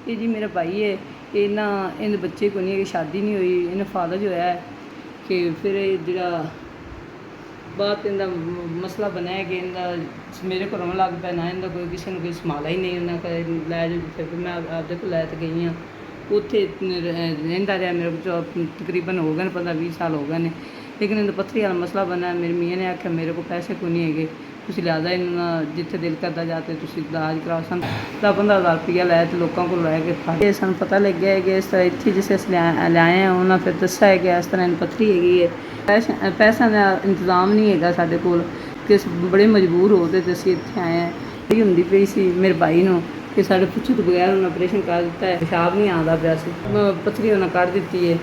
ये जी मेरा भाई है, ये ना इन बच्चे को नहीं है, शादी नहीं हुई, इन्हें फादर जो है कि फिर जो बात इनका मसला बनया कि इनका मेरे को रोन लग पैना, इनका कोई किसी ने कोई संभाला ही नहीं, उन्हें लै जो जिथे मैं आपदे को लै गई हाँ उत्थे रहिंदा रहा मेरे को तकरीबन हो गए 15-20 साल हो गए ने, लेकिन इनका पत्थरी वाला मसला बना। मेरे मियाँ ने आख्या मेरे को पैसे को नहीं है, तुसीं लिहाजा इन्होंने जिथे दिल करता जाते तुसीं इलाज कराओ। सन 10-15 हज़ार रुपया लाया तो लोगों को लैके फट सू पता लग गया है कि इस तरह इतने जिसे अस लियाए हैं उन्होंने फिर दसा है कि इस तरह इन पत्थरी हैगी है, पैसों का इंतजाम नहीं है साढ़े कोल कि बड़े मजबूर हो गए तो असीं इत्थे आए हैं। यही होंदी पई सी मेरे भाई नूं कि साढ़े पुछे तो बगैर उन्हें ऑपरेशन कर दिता है, पेशाब नहीं आता पिया सी, पत्थरी उन्हें कढ़ दी है।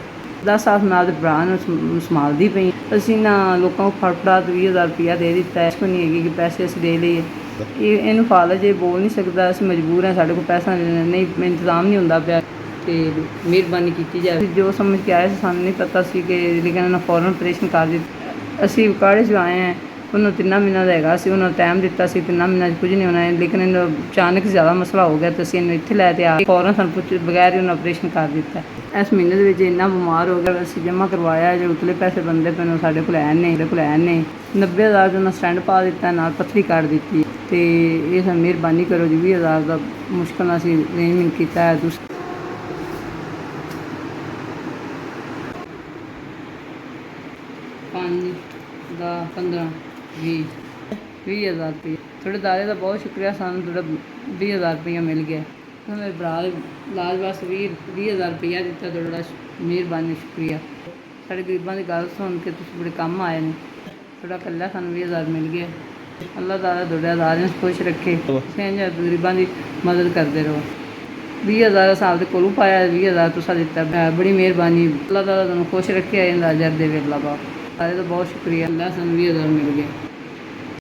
10 साल नाल भरा संभालती पई, असीं ना लोगों को फड़ 20 हज़ार रुपया दे दिता है, इसको नहीं है कि पैसे असीं दे लीए। इनू फादर जे बोल नहीं सकता, असीं मजबूर हैं, साढ़े को पैसा नहीं इंतजाम नहीं होंदा पिया ते मेहरबानी की जाए। जो समझ के आए सानूं नहीं पता सी कि लेकिन उन्हें फौरन ऑपरेशन कर दिता। असीं काढ़े जो आए हैं उन्होंने 3 महीनों का हैगा सी, उन्होंने टाइम दिता सी 3 महीनों कुछ नहीं होना है, लेकिन इन्हें अचानक ज़्यादा मसला हो गया तो असीं इन्हें इत्थे लैके आ फौरन सानूं पुछ बगैर ही उन्हें ऑपरेशन कर दिता। इस महीने दे विच इन्ना बीमार हो गया, असीं जमा करवाया जो उतले पैसे बनते पे साढ़े कोल है नहीं, मेरे कोल है नहीं। 90 हज़ार उन्हें स्टैंड पा दिता, नाल पत्थरी कढ़ दी ते ये मेहरबानी करो जी 20 हज़ार का मुश्किल असीं अरेंजमेंट किया है। 5, 10, 15, 20 हज़ार रुपये थोड़े दादे का बहुत शुक्रिया, सानूं थोड़ा 20 हज़ार रुपया मिल गया। मेरे भरा इलाज वास्ते 20 हज़ार रुपया दिता, थोड़ा मेहरबानी शुक्रिया। साढ़े गरीबां दी गल सुन के तुसीं बड़े कम आए ने, थोड़ा कल्ला सानूं 20 हज़ार मिल गया। अल्लाह ताला थोड़े अदारे खुश रखे, तुसीं गरीबां दी मदद करते रहो। 20 हज़ार साल के कोलों पाया, 20 हज़ार तुसां दिता, बड़ी मेहरबानी। अल्लाह ताला तुहानूं खुश रखे, इंदा अजर देवे अल्लाह पाक। सारे तो बहुत शुक्रिया, अल्लाह सानूं 20 हज़ार मिल गए।